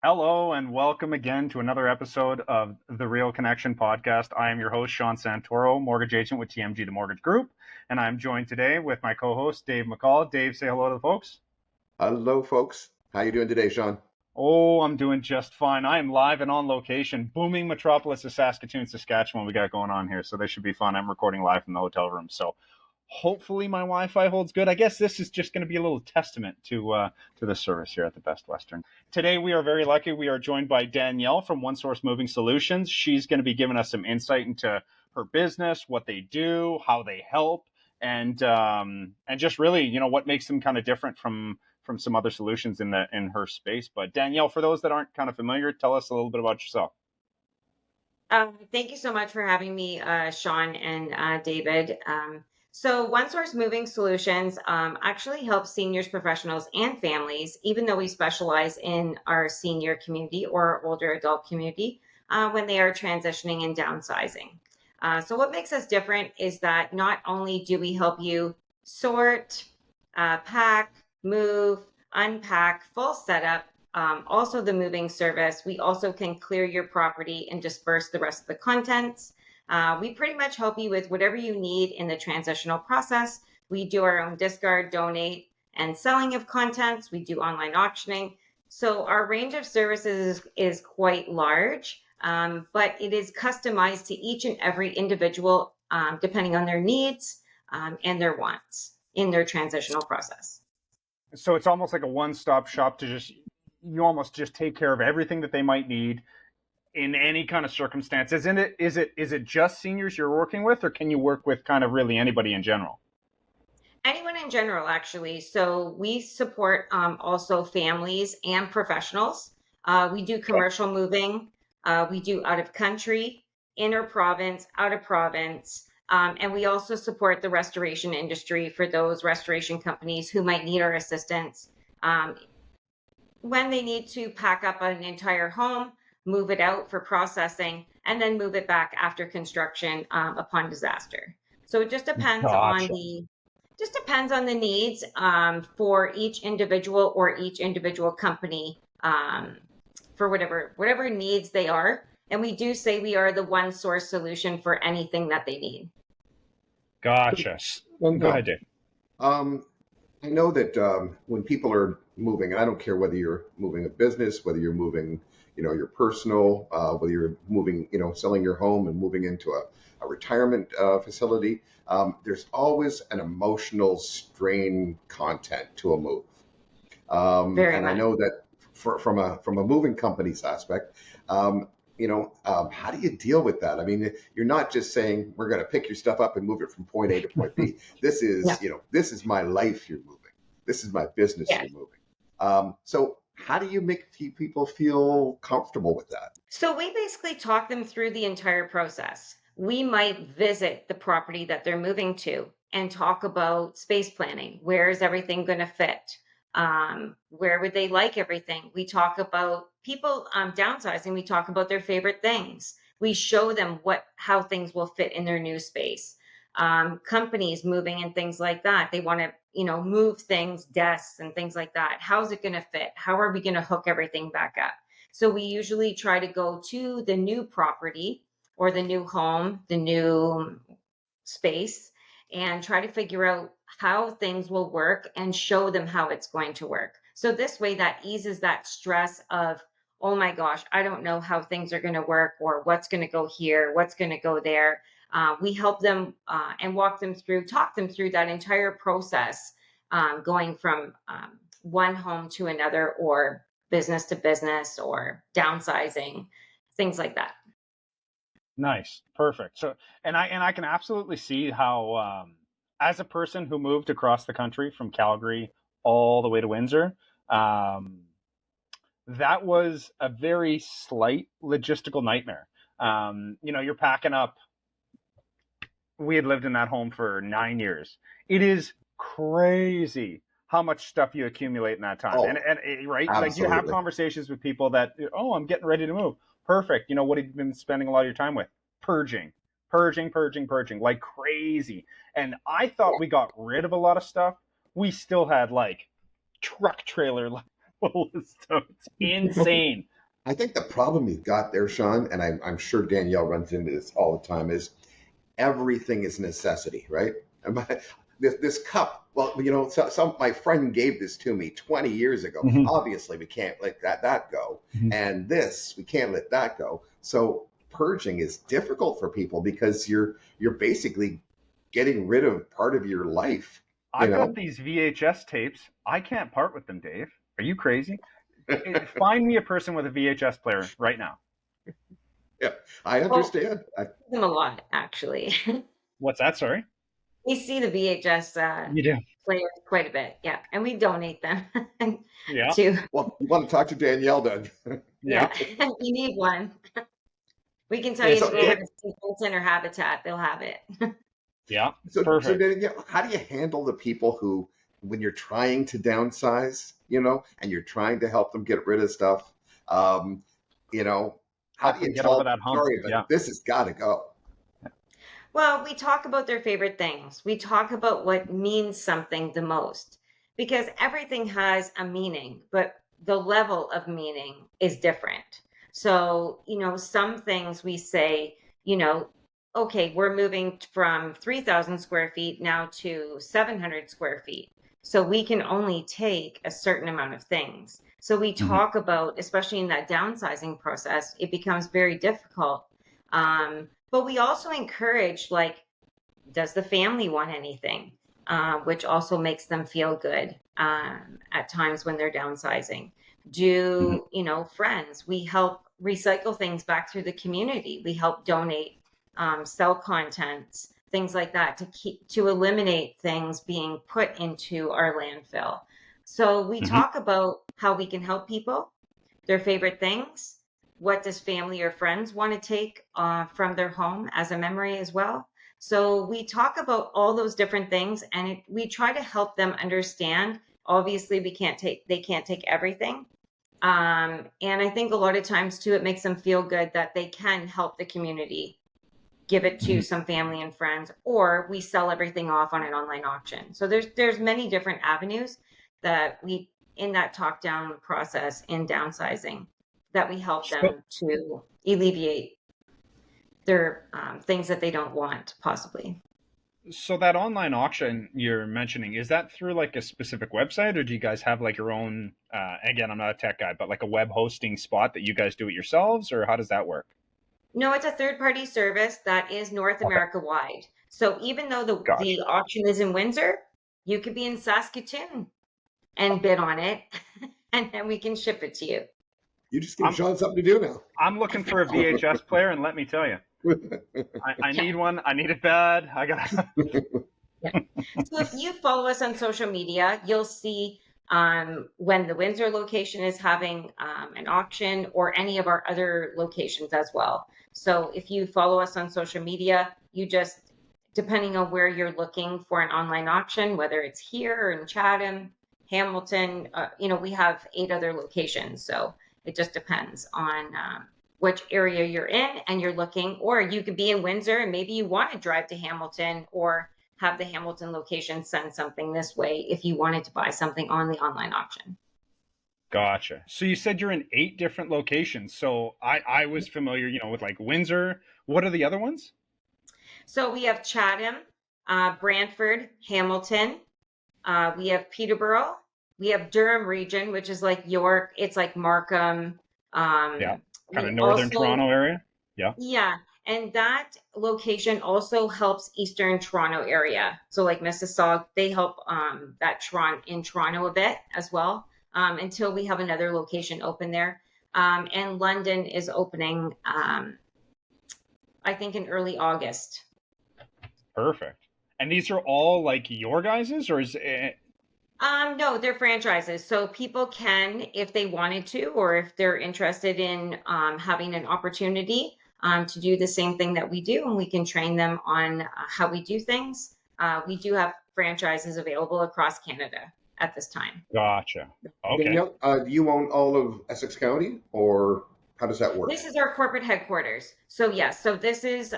Hello and welcome again to another episode of the Real Connection podcast. I am your host, Sean Santoro, mortgage agent with TMG The Mortgage Group, and I'm joined today with my co-host, Dave McCall. Dave, say hello to the folks. Hello, folks. How you doing today, Sean? Oh, I'm doing just fine. I am live and on location, booming metropolis of Saskatoon, Saskatchewan we got going on here, so this should be fun. I'm recording live from the hotel room, so hopefully my Wi-Fi holds good. I guess this is just going to be a little testament to the service here at the Best Western. Today we are very lucky. We are joined by Danielle from One Source Moving Solutions. She's going to be giving us some insight into her business, what they do, how they help, and just really, what makes them kind of different from some other solutions in her space. But Danielle, for those that aren't kind of familiar, tell us a little bit about yourself. Thank you so much for having me, Sean and David. So One Source Moving Solutions actually helps seniors, professionals, and families, even though we specialize in our senior community or older adult community, when they are transitioning and downsizing. So what makes us different is that not only do we help you sort, pack, move, unpack, full setup, also the moving service. We also can clear your property and disperse the rest of the contents. We pretty much help you with whatever you need in the transitional process. We do our own discard, donate, and selling of contents. We do online auctioning. So our range of services is quite large, but it is customized to each and every individual, depending on their needs and their wants in their transitional process. So it's almost like a one-stop shop to you almost just take care of everything that they might need in any kind of circumstance. Is it just seniors you're working with, or can you work with kind of really anybody in general? Anyone in general, actually. So we support also families and professionals. We do commercial moving. We do out of country, inner province, out of province. And we also support the restoration industry for those restoration companies who might need our assistance when they need to pack up an entire home, move it out for processing, and then move it back after construction upon disaster. So it just depends Gotcha. on the needs for each individual or each individual company for whatever needs they are. And we do say we are the one source solution for anything that they need. Gotcha. Go ahead, Dave. I know that when people are moving, and I don't care whether you're moving a business, whether you're moving, your personal, whether you're moving, selling your home and moving into a retirement facility, there's always an emotional strain content to a move. Very And I much. know that from a moving company's aspect, how do you deal with that? I mean, you're not just saying we're going to pick your stuff up and move it from point A to point B. This is, Yeah. this is my life you're moving. This is my business Yeah. you're moving. So how do you make people feel comfortable with that? So we basically talk them through the entire process. We might visit the property that they're moving to and talk about space planning. Where is everything going to fit? Where would they like everything? We talk about people downsizing. We talk about their favorite things. We show them how things will fit in their new space. Companies moving and things like that. They want to, move things, desks and things like that. How's it going to fit? How are we going to hook everything back up? So we usually try to go to the new property or the new home, the new space, and try to figure out how things will work and show them how it's going to work. So this way that eases that stress of, oh my gosh, I don't know how things are going to work or what's going to go here, what's going to go there. We help them and talk them through that entire process, going from one home to another or business to business or downsizing, things like that. Nice. Perfect. So, and I can absolutely see how, as a person who moved across the country from Calgary all the way to Windsor, that was a very slight logistical nightmare. You're packing up. We had lived in that home for 9 years. It is crazy how much stuff you accumulate in that time. Oh, And right, like you have absolutely. conversations with people that, oh, I'm getting ready to move. Perfect. What have you been spending a lot of your time with? Purging, purging like crazy. And I thought we got rid of a lot of stuff. We still had like truck trailer full of stuff. It's insane I think the problem you've got there, Sean, and I'm sure Danielle runs into this all the time, is everything is necessity, right? This cup, well, my friend gave this to me 20 years ago. Mhm. Obviously, we can't let that go. Mhm. And this, we can't let that go. So purging is difficult for people because you're basically getting rid of part of your life, you I've got know? these VHS tapes. I can't part with them, Dave. Are you crazy? Find me a person with a VHS player right now. Yeah, I Well, understand. them a lot, actually. What's that? Sorry. We see the VHS You do. players quite a bit, yeah, and we donate them Yeah. to, Well, you want to talk to Danielle then? Yeah. yeah, you need one. We can tell you It's to go over So, to Staples Center Habitat, they'll have it. yeah. so Perfect. Danielle, how do you handle the people who, when you're trying to downsize, and you're trying to help them get rid of stuff, um, you know, how Help do you them get over tell them, that hump. sorry, but Yeah. this has got to go? Well, we talk about their favorite things. We talk about what means something the most because everything has a meaning, but the level of meaning is different. So, some things we say, okay, we're moving from 3,000 square feet now to 700 square feet. So we can only take a certain amount of things. So we Mhm. talk about, especially in that downsizing process, it becomes very difficult. But we also encourage, like, does the family want anything? Which also makes them feel good at times when they're downsizing. Mhm. Friends, we help recycle things back through the community. We help donate, sell contents, things like that to eliminate things being put into our landfill. So we Mhm. talk about how we can help people, their favorite things. What does family or friends want to take from their home as a memory as well? So we talk about all those different things, and we try to help them understand. Obviously, they can't take everything. And I think a lot of times too, it makes them feel good that they can help the community, give it to Mhm. some family and friends, or we sell everything off on an online auction. So there's many different avenues that we in that talk down process in downsizing that we help So, them to alleviate their things that they don't want possibly. so that online auction you're mentioning, is that through like a specific website, or do you guys have like your own? Again, I'm not a tech guy, but like a web hosting spot that you guys do it yourselves, or how does that work? No, it's a third party service that is North Okay, America wide. So even though gotcha. the auction is in Windsor, you could be in Saskatoon and bid on it, and then we can ship it to you. You just give I'm Sean something to do now. I'm looking for a VHS player, and let me tell you, I Yeah. need one. I need it bad. I got. Yeah. So if you follow us on social media, you'll see when the Windsor location is having an auction or any of our other locations as well. So if you follow us on social media, you just, depending on where you're looking for an online auction, whether it's here or in Chatham, Hamilton, we have 8 other locations. So it just depends on which area you're in and you're looking, or you could be in Windsor and maybe you want to drive to Hamilton or have the Hamilton location send something this way if you wanted to buy something on the online auction. Gotcha. So you said you're in 8 different locations. So I was familiar, with like Windsor. What are the other ones? So we have Chatham, Brantford, Hamilton. We have Peterborough. We have Durham region, which is like York. It's like Markham. Yeah, kind We of northern also, Toronto area. Yeah. yeah, and that location also helps Eastern Toronto area. So like Mississauga, they help that Toronto a bit as well, until we have another location open there. And London is opening, I think, in early August. Perfect. And these are all like your guys's, or is it? No, they're franchises. So people can, if they wanted to, or if they're interested in having an opportunity to do the same thing that we do, and we can train them on how we do things. We do have franchises available across Canada at this time. Gotcha. Okay. Danielle, do you own all of Essex County, or how does that work? This is our corporate headquarters. So yes, so this is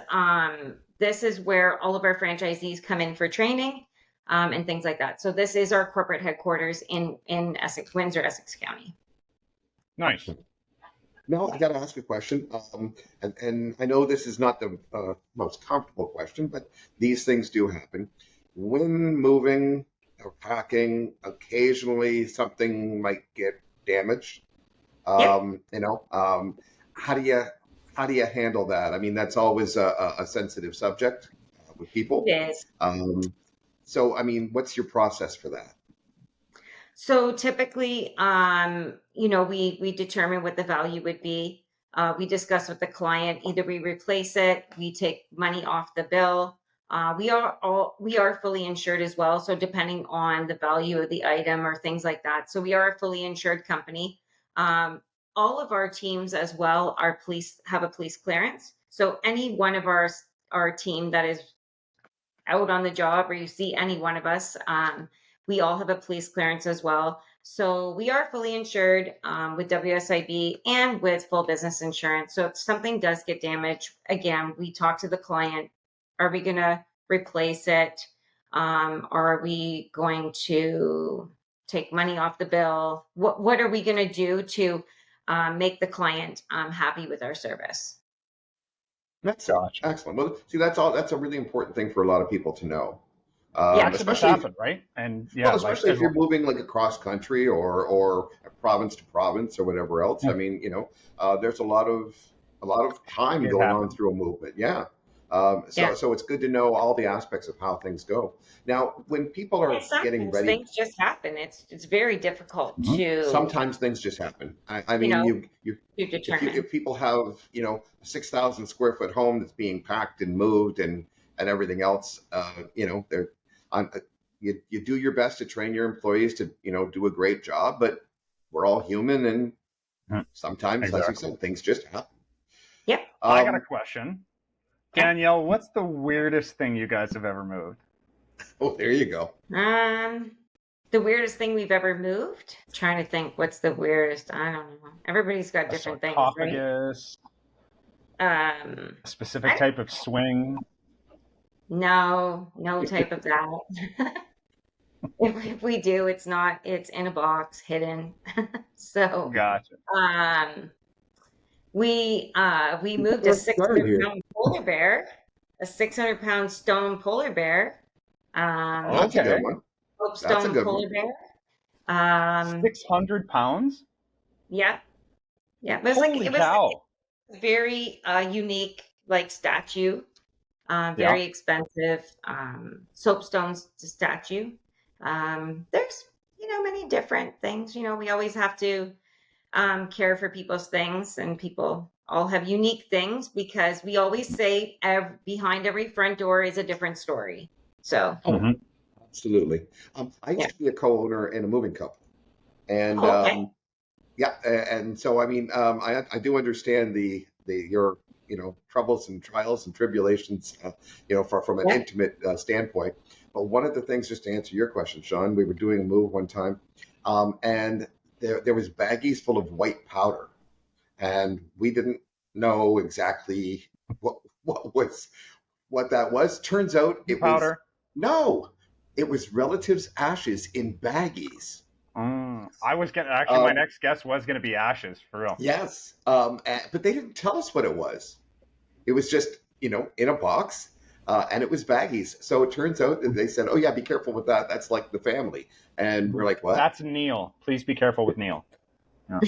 where all of our franchisees come in for training and things like that. So this is our corporate headquarters in Essex, Windsor, Essex County. Nice. No, I got to ask a question. And I know this is not the most comfortable question, but these things do happen. When moving or packing, occasionally something might get damaged. Yep, You know, how do you handle that? I mean, that's always a sensitive subject with it people. is. Um, so, I mean, what's your process for that? So typically, we determine what the value would be. We discuss with the client. Either we replace it, we take money off the bill. We are fully insured as well. So depending on the value of the item or things like that, so we are a fully insured company. Um, all of our teams as well are police have a police clearance. So any one of our team that is out on the job or you see any one of us, we all have a police clearance as well. So we are fully insured with WSIB and with full business insurance. So if something does get damaged, again, we talk to the client. Are we going to replace it? Or are we going to take money off the bill? What are we going to do to make the client happy with our service? Excellent, Gotcha. excellent. Well, see, that's all. That's a really important thing for a lot of people to know, Yeah. Accidents especially happen, right? And well, yeah, like especially if you're moving like across country or province to province or whatever else. I mean, there's a lot of time it going on happens. through a movement. Yeah. Yeah. So it's good to know all the aspects of how things go. Now, when people And are getting sometimes ready, things just happen. It's very difficult Mhm. to, sometimes things just happen. I you mean, know, you to determine. if people have a 6,000 square foot home that's being packed and moved and everything else, they're on. You do your best to train your employees to do a great job, but we're all human, and Mhm. sometimes, as you Exactly. said, things just happen. Yep. I got a Um, question. Okay. Danielle, what's the weirdest thing you guys have ever moved? oh, there you go. Um, the weirdest thing we've ever moved. Trying to think, what's the weirdest? I don't know. Everybody's got A different things, right? sarcophagus, Um, a specific I type of swing? no, no type of that. If we do, it's in a box, hidden. So, Gotcha. um, we moved a Let's start 600 here. pound polar bear, a 600-pound stone polar bear. That's a Okay. good one. That's a Soapstone good one. polar bear. Um, 600 pounds? yeah, yeah. Holy It was cow. like a very unique like statue. Yeah. Very expensive. Soapstone statue. There's many different things. We always have to care for people's things, and people all have unique things because we always say behind every front door is a different story. So Oh, Hmm. absolutely. I yeah. used to be a co-owner in a moving company, and Oh, okay. yeah, and so I mean, I do understand the your troubles and trials and tribulations, from an Yeah. intimate standpoint. But one of the things, just to answer your question, Sean, we were doing a move one time, and there was baggies full of white powder, and we didn't know exactly what what was what that was. Turns out it was Powder. no, it was relatives' ashes in baggies. I was gonna actually, my Um, next guess was gonna be ashes for real. Yes, but they didn't tell us what it was. It was just, in a box, and it was baggies. So it turns out that they said, "Oh yeah, be careful with that. That's like the family." And we're like, "What?" That's Neil. Please be careful with Neil. Yeah.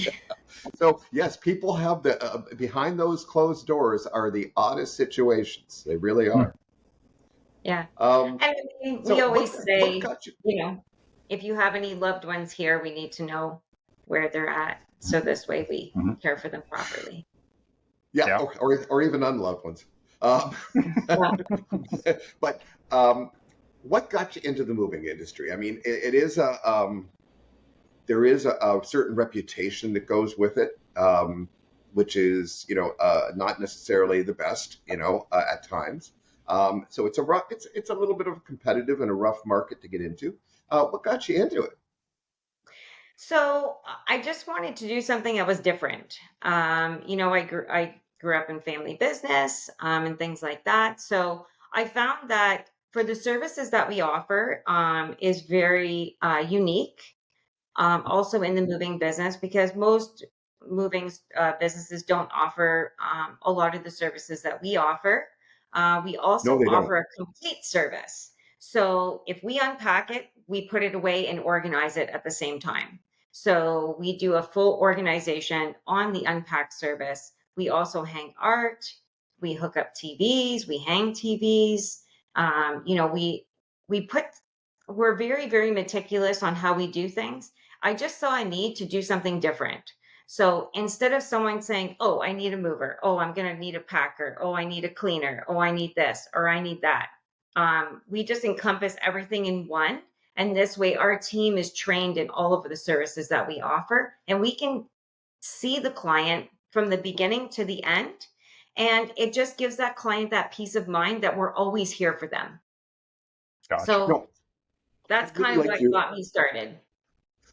So yes, people have the behind those closed doors are the oddest situations. They really Hmm. are. Yeah. Um, And I mean, we so always what say, got you? if you have any loved ones here, we need to know where they're at. So this way we Hmm. care for them properly. Yeah, Yeah. or even unloved ones. Um, Yeah. but um, what got you into the moving industry? I mean, it is there is a certain reputation that goes with it, which is not necessarily the best, at times. So it's a rough, it's a little bit of a competitive and a rough market to get into. What got you into it? So I just wanted to do something that was different. I grew up in family business and things like that. So I found that for the services that we offer is very unique. Also in the moving business because most moving businesses don't offer a lot of the services that we offer. We No, also they don't. offer a complete service. So if we unpack it, we put it away and organize it at the same time. So we do a full organization on the unpacked service. We also hang art. We hook up TVs. We hang TVs. You know, we put. We're very, very meticulous on how we do things. I just saw a need to do something different. So instead of someone saying, "Oh, I need a mover. Oh, I'm going to need a packer. Oh, I need a cleaner. Oh, I need this or I need that." We just encompass everything in one. And this way, our team is trained in all of the services that we offer, and we can see the client from the beginning to the end. And it just gives that client that peace of mind that we're always here for them. Gotcha. So No, I that's really kind of like what you. got me started.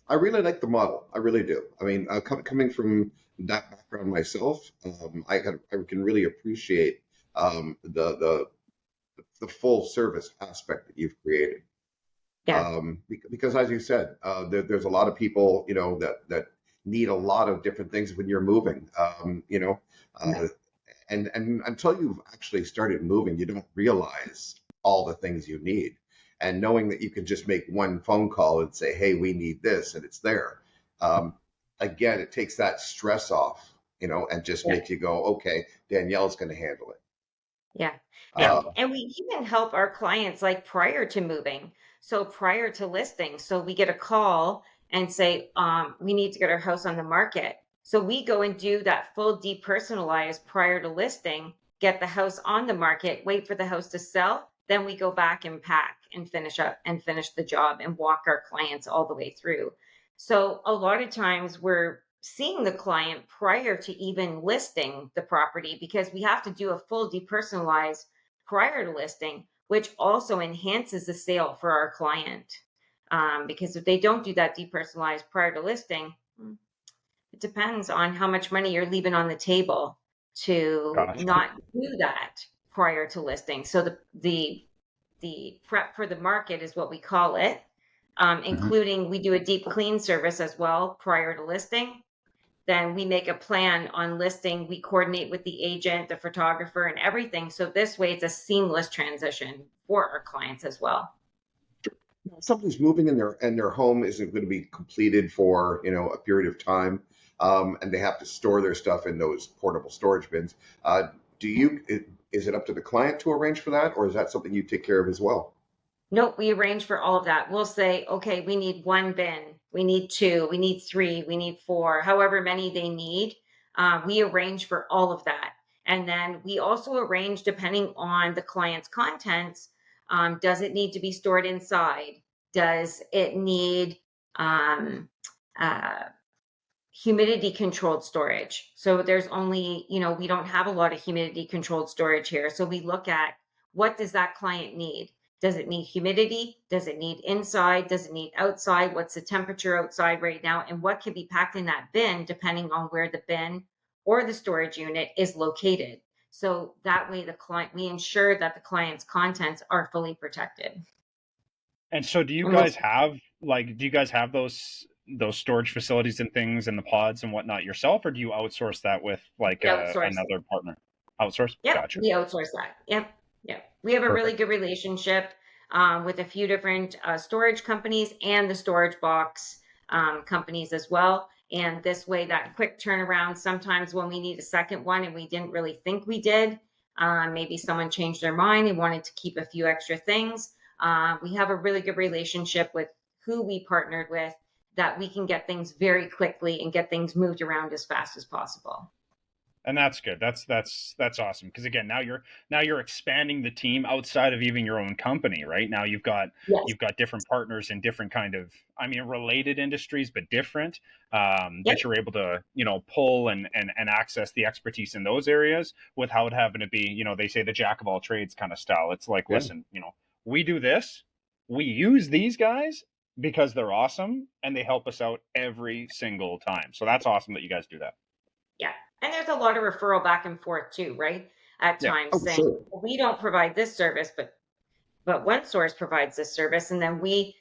I really like the model. I really do. I mean, coming from that background myself, I can really appreciate the full service aspect that you've created. Yeah. Because as you said, there's a lot of people, that need a lot of different things when you're moving. Uh, and until you've actually started moving, you don't realize all the things you need. And knowing that you can just make one phone call and say, "Hey, we need this," and it's there. Um, Again, it takes that stress off, and just Yeah. makes you go, "Okay, Danielle's going to handle it." Yeah. Yeah. And Uh, and we even help our clients like prior to moving. So prior to listing. So we get a call and say, we need to get our house on the market. So we go and do that full depersonalized prior to listing, get the house on the market, wait for the house to sell. Then we go back and pack and finish up and finish the job and walk our clients all the way through. So a lot of times we're seeing the client prior to even listing the property because we have to do a full depersonalized prior to listing, which also enhances the sale for our client. Because if they don't do that depersonalized prior to listing, it depends on how much money you're leaving on the table to Gotcha. not do that prior to listing. So the prep for the market is what we call it, Mhm. including we do a deep clean service as well prior to listing. Then we make a plan on listing. We coordinate with the agent, the photographer, and everything. So this way, it's a seamless transition for our clients as well. If somebody's moving and their home isn't going to be completed for a period of time, and they have to store their stuff in those portable storage bins. Is it up to the client to arrange for that, or is that something you take care of as well? Nope, we arrange for all of that. We'll say, okay, we need one bin, we need two, we need three, we need four, however many they need. We arrange for all of that. And then we also arrange depending on the client's contents. Does it need to be stored inside? Does it need um, uh, humidity controlled storage? So there's only, we don't have a lot of humidity controlled storage here. So we look at what does that client need? Does it need humidity? Does it need inside? Does it need outside? What's the temperature outside right now? And what can be packed in that bin depending on where the bin or the storage unit is located. So that way we ensure that the client's contents are fully protected. And so And we'll do you guys have those storage facilities and things and the pods and whatnot yourself, or do you outsource that with like outsource it. another partner? Outsource? Yep, Gotcha. we outsource that. Yep, yep. We have a really Perfect. good relationship with a few different storage companies and the storage box companies as well. And this way, that quick turnaround, sometimes when we need a second one and we didn't really think we did, maybe someone changed their mind and wanted to keep a few extra things. We have a really good relationship with who we partnered with that we can get things very quickly and get things moved around as fast as possible. And that's good. That's awesome. Because again, now you're expanding the team outside of even your own company, right? Now Yes. you've got different partners in different kind of, I mean, related industries, but different, Yep. that you're able to, pull and access the expertise in those areas without having to be, they say the jack of all trades kind of style. It's like, Yeah. listen, we do this, we use these guys because they're awesome and they help us out every single time. So that's awesome that you guys do that. Yeah. And there's a lot of referral back and forth too, right? At Yeah. times Oh, saying, sure. "Well, we don't provide this service, but one source provides this service." And then we,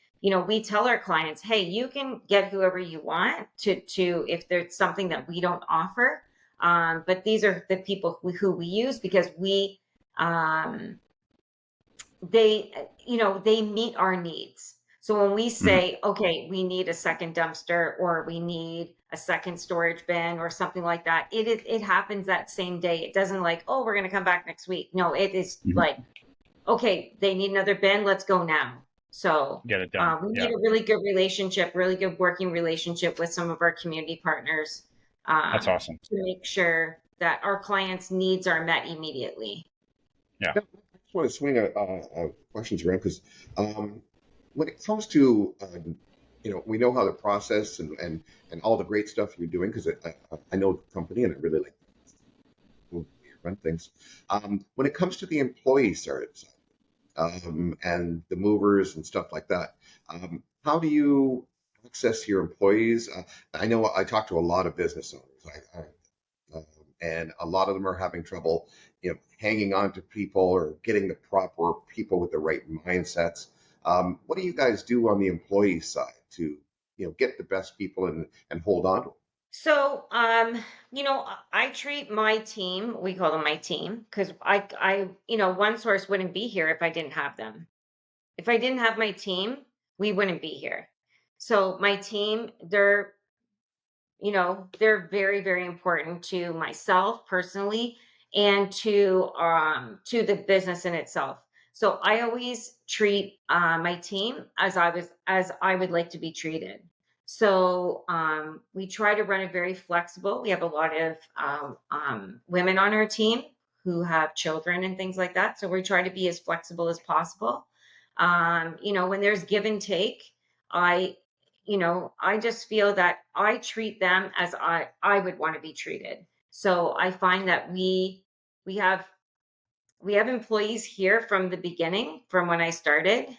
we tell our clients, hey, you can get whoever you want to if there's something that we don't offer. But these are the people who we use because um, they meet our needs. So when we Mhm. say, okay, we need a second dumpster or we need a second storage bin or something like that, it happens that same day. It doesn't like, oh, we're going to come back next week. No, it is Mhm. like, okay, they need another bin. Let's go now. So Get it done. we Yeah, need a really good relationship, really good working relationship with some of our community partners that's awesome. to make sure that our clients' needs are met immediately. Yeah. Now, I just want to swing questions around because when it comes to we know how the process and all the great stuff you're doing because I know the company and I really like the way you run things. When it comes to the employee side and the movers and stuff like that, how do you access your employees? I know I talk to a lot of business owners. And a lot of them are having trouble, hanging on to people or getting the proper people with the right mindsets. What do you guys do on the employee side to, get the best people and hold on to them? So, I treat my team, we call them my team, because One Source wouldn't be here if I didn't have them. If I didn't have my team, we wouldn't be here. So my team, they're very, very important to myself personally and to the business in itself. So I always treat my team as I would like to be treated. So we try to run it very flexible. We have a lot of women on our team who have children and things like that. So we try to be as flexible as possible. When there's give and take, I I just feel that I treat them as I would want to be treated. So I find that we have we have employees here from the beginning, from when I started.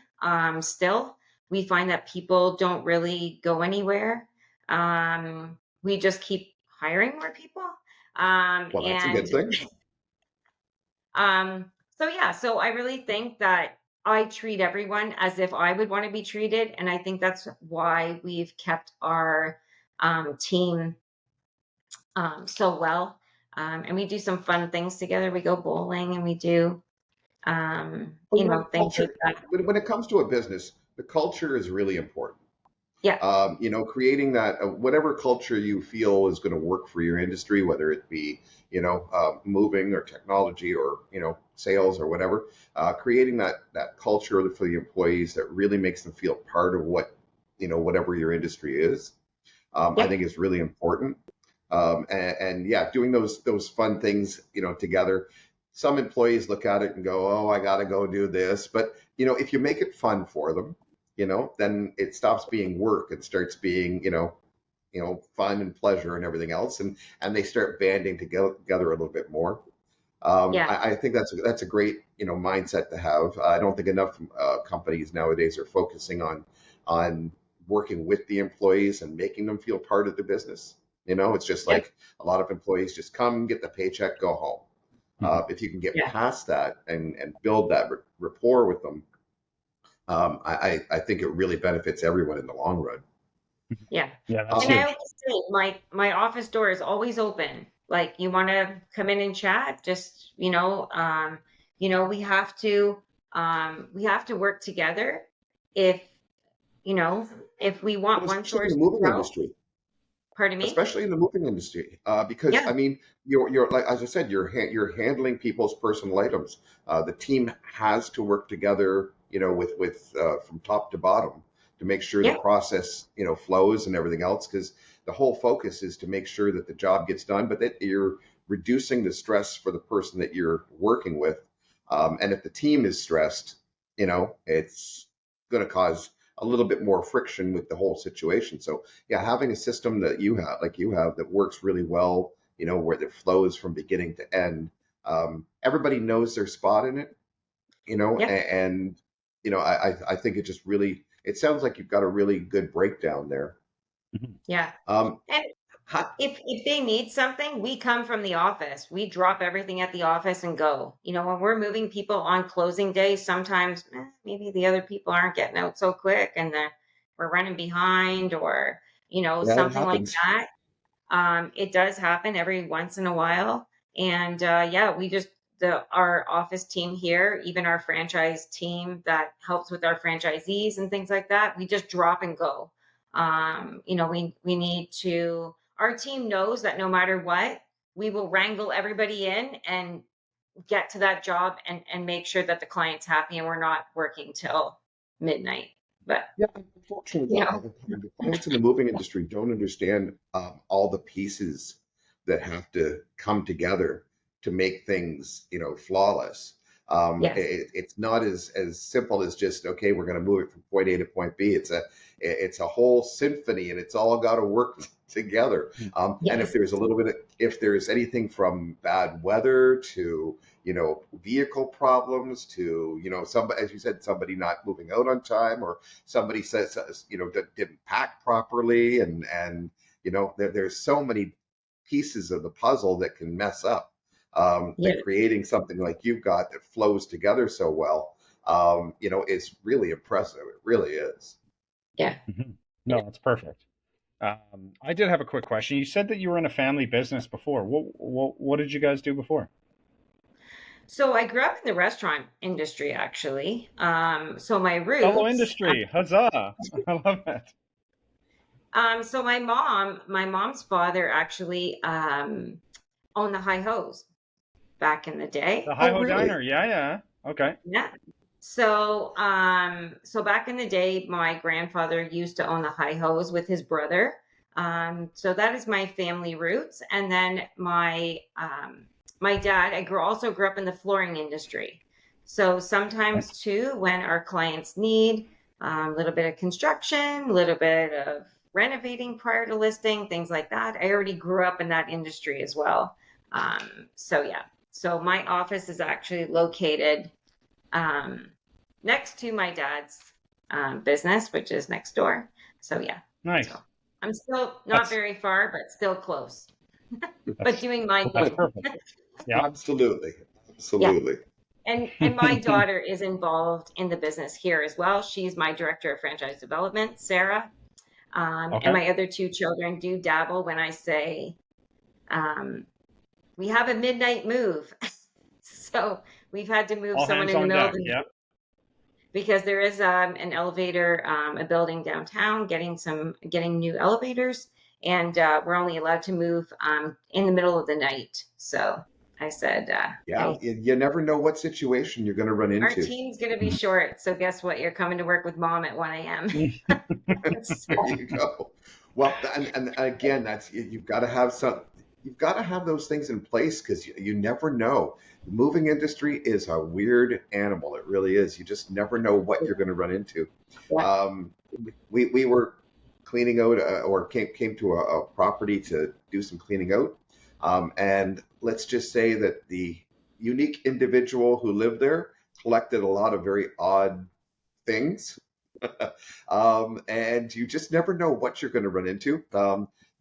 Still, we find that people don't really go anywhere. We just keep hiring more people. Well, that's a And good thing. so yeah, so I really think that I treat everyone as if I would want to be treated, and I think that's why we've kept our team so well. And we do some fun things together. We go bowling and we do Well, things like culture, that. when it comes to a business, the culture is really important. Yeah, Creating that whatever culture you feel is going to work for your industry, whether it be moving or technology or sales or whatever, creating that culture for the employees that really makes them feel part of what whatever your industry is, I yeah, think is really important. And yeah, doing those fun things together. Some employees look at it and go, "Oh, I got to go do this," but if you make it fun for them, then it stops being work and starts being, fun and pleasure and everything else, and they start banding together a little bit more. yeah, I think that's a great mindset to have. I don't think enough companies nowadays are focusing on working with the employees and making them feel part of the business. It's just yeah, like a lot of employees just come, get the paycheck, go home. Mhm. If you can get yeah, past that and build that rapport with them, I think it really benefits everyone in the long run. yeah. Yeah, that's And I Um, huge. always say my office door is always open. Like you want to come in and chat, just we have to work together if you know if we well, want One especially in Source the to moving grow. industry, Pardon me? especially in the moving industry, because Yeah, I mean, you're like as I said, you're handling people's personal items. The team has to work together, with from top to bottom to make sure the yeah, process, flows and everything else. Because the whole focus is to make sure that the job gets done, but that you're reducing the stress for the person that you're working with. And if the team is stressed, it's going to cause a little bit more friction with the whole situation. So yeah, having a system that you have, that works really well, where it flows from beginning to end. Everybody knows their spot in it, yeah, and I think it just really, it sounds like you've got a really good breakdown there. Mhm. yeah. Um, And If they need something, we come from the office. We drop everything at the office and go. You know, when we're moving people on closing day, sometimes maybe the other people aren't getting out so quick and we're running behind or, Yeah, it something like happens. that. It does happen every once in a while. And yeah, we just our office team here, even our franchise team that helps with our franchisees and things like that, we just drop and go. We need to. Our team knows that no matter what, we will wrangle everybody in and get to that job and make sure that the client's happy and we're not working till midnight. But Yeah, unfortunately, you know, the clients in the moving industry don't understand all the pieces that have to come together to make things, flawless. yes, It's not as simple as just, okay, we're going to move it from point A to point B. It's a whole symphony, and it's all got to work together. And yes, if there's anything from bad weather to vehicle problems to somebody, as you said, somebody not moving out on time, or somebody says that didn't pack properly, and there's so many pieces of the puzzle that can mess up, that yeah, creating something like you've got that flows together so well, is really impressive. It really is. yeah. Mhm. No, that's perfect. I did have a quick question. You said that you were in a family business before. What did you guys do before? So I grew up in the restaurant industry, actually. So my Fellow roots. industry, huzzah! I love it. So my mom's father actually owned the High Hose back in the day. The Hi Oh, Ho really? Diner. Yeah, yeah. Okay. Yeah. So back in the day, my grandfather used to own the High Hose with his brother. So that is my family roots. And then my dad, also grew up in the flooring industry. So sometimes too, when our clients need a little bit of construction, a little bit of renovating prior to listing, things like that, I already grew up in that industry as well. So yeah. So my office is actually located um, next to my dad's business, which is next door. So yeah, so Nice. I'm still not That's very far, but still close, but that's doing my that's thing. perfect. Yeah. Absolutely. Yeah. Absolutely. And my daughter is involved in the business here as well. She's my director of franchise development, Sarah. And Okay. my other two children do dabble when I say, um, we have a midnight move. So we've had to move All someone hands in the on middle of deck. the Yeah. because there is an elevator, a building downtown, getting new elevators, and we're only allowed to move in the middle of the night. So I said, Yeah, "Hey, you never know what situation you're going to run our into. team's going to be short. So guess what? You're coming to work with mom at 1 a.m." There you go. Well, and again, you've got to have you've got to have those things in place, because you never know. The moving industry is a weird animal. It really is. You just never know what you're going to run into. Yeah, Um, we were cleaning out, or came to a property to do some cleaning out, and let's just say that the unique individual who lived there collected a lot of very odd things. And you just never know what you're going to run into.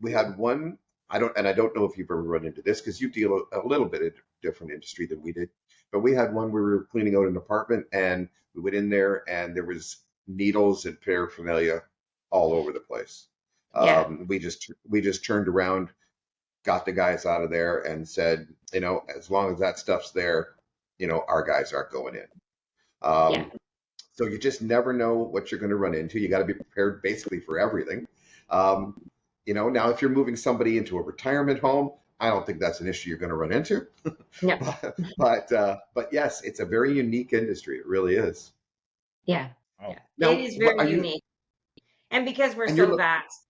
We had one. I don't know if you've ever run into this, because you deal a little bit in a different industry than we did. But we had one where we were cleaning out an apartment, and we went in there, and there was needles and paraphernalia all over the place. yeah, We just turned around, got the guys out of there, and said, as long as that stuff's there, our guys aren't going in. yeah, Um, so you just never know what you're going to run into. You got to be prepared basically for everything. Um, now if you're moving somebody into a retirement home, I don't think that's an issue you're going to run into. no, But yes, it's a very unique industry. It really is. yeah, Oh, yeah. It Now, is what very are you? unique, and because we're And you're so look. vast,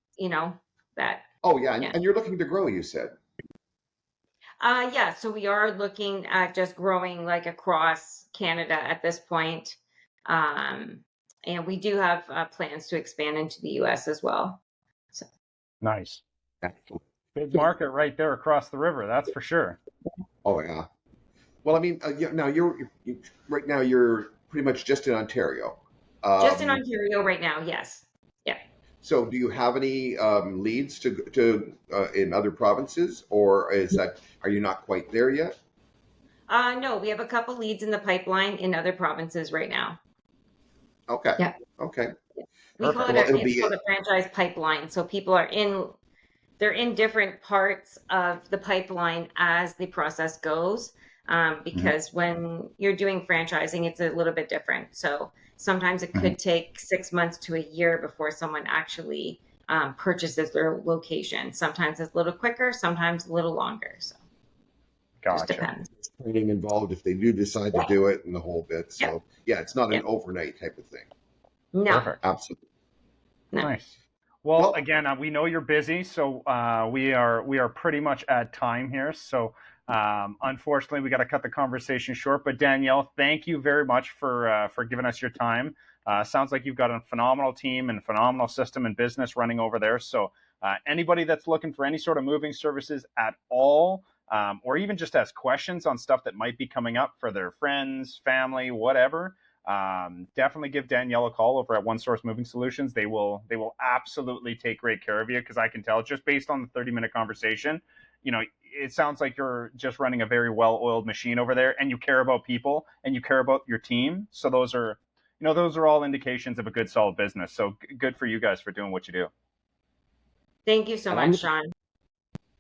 that Oh yeah, and, yeah. and you're looking to grow. You said. Yeah, so we are looking at just growing like across Canada at this point. Um, and we do have plans to expand into the US as well. So, nice. Excellent. Big So, market right there across the river. That's for sure. oh yeah. Well, I mean, now right now you're pretty much just in Ontario. just in Um, Ontario right now, yes. Yeah. So do you have any leads to in other provinces, or are you not quite there yet? No, we have a couple leads in the pipeline in other provinces right now. Okay. Yeah. Okay. We call Perfect. it Well, it'll it's be called a franchise pipeline. So people are they're in different parts of the pipeline as the process goes. Mhm. Because when you're doing franchising, it's a little bit different. So sometimes it Mhm. could take 6 months to a year before someone actually purchases their location. Sometimes it's a little quicker, sometimes a little longer. So just Gotcha. depends. training involved if they do decide to Yeah. do it and the whole bit. Yeah. So yeah, it's not Yeah. an overnight type of thing. No, Perfect. Absolutely. no. Nice. Well, Well, again, we know you're busy, so we are pretty much at time here. So unfortunately, we got to cut the conversation short. But Danielle, thank you very much for giving us your time. Sounds like you've got a phenomenal team and phenomenal system and business running over there. So anybody that's looking for any sort of moving services at all, or even just has questions on stuff that might be coming up for their friends, family, whatever, definitely give Danielle a call over at One Source Moving Solutions. They will absolutely take great care of you, because I can tell just based on the 30-minute conversation, it sounds like you're just running a very well-oiled machine over there, and you care about people and you care about your team. So those are all indications of a good, solid business. So good for you guys for doing what you do. Thank you so and much, Sean.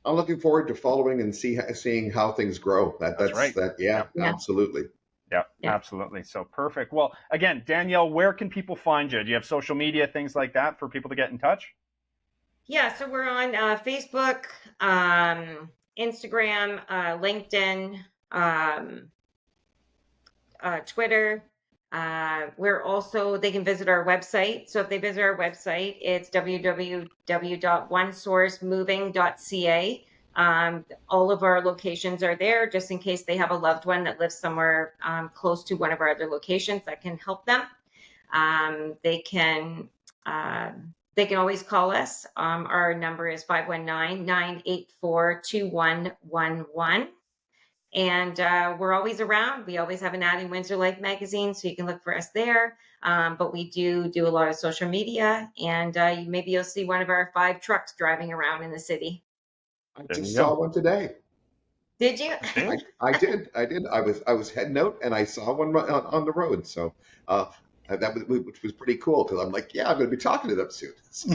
I'm looking forward to following and seeing how things grow. That's right. Yeah, Yep. Yeah. absolutely. Yeah, Yeah. absolutely. So perfect. Well, again, Danielle, where can people find you? Do you have social media, things like that for people to get in touch? Yeah, so we're on Facebook, Instagram, LinkedIn, um, Twitter. They can visit our website. So if they visit our website, it's www.onesourcemoving.ca. All of our locations are there just in case they have a loved one that lives somewhere close to one of our other locations that can help them. They can always call us. Our number is 519-984-2111. And we're always around. We always have an ad in Windsor Life magazine, so you can look for us there. But we do a lot of social media, and maybe you'll see one of our 5 trucks driving around in the city. I There you just go. saw one today. Did you? See? I did. I was heading out and I saw one on the road. So which was pretty cool, because I'm like, yeah, I'm going to be talking to them soon. So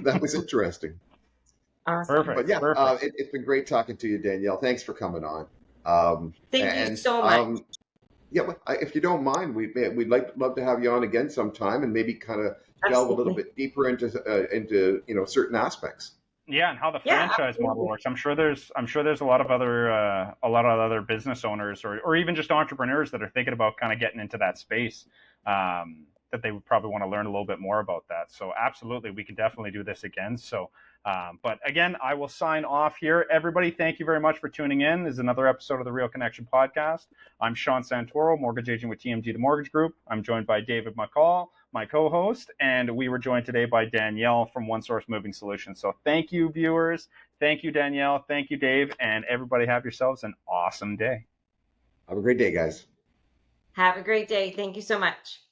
that was interesting. Awesome. But Perfect. yeah, Perfect. it's been great talking to you, Danielle. Thanks for coming on. Um, Thank you and so much. Yeah, if you don't mind, we'd love to have you on again sometime and maybe kind of delve a little Absolutely. bit deeper into certain aspects. Yeah, and how the Yeah, franchise model absolutely. works. I'm sure there's a lot of other business owners, or even just entrepreneurs that are thinking about kind of getting into that space. That they would probably want to learn a little bit more about that. So absolutely, we can definitely do this again. So, but again, I will sign off here. Everybody, thank you very much for tuning in. This is another episode of the Real Connection Podcast. I'm Sean Santoro, mortgage agent with TMG The Mortgage Group. I'm joined by David McCall, my co-host, and we were joined today by Danielle from One Source Moving Solutions. So thank you, viewers. Thank you, Danielle. Thank you, Dave. And everybody have yourselves an awesome day. Have a great day, guys. Have a great day. Thank you so much.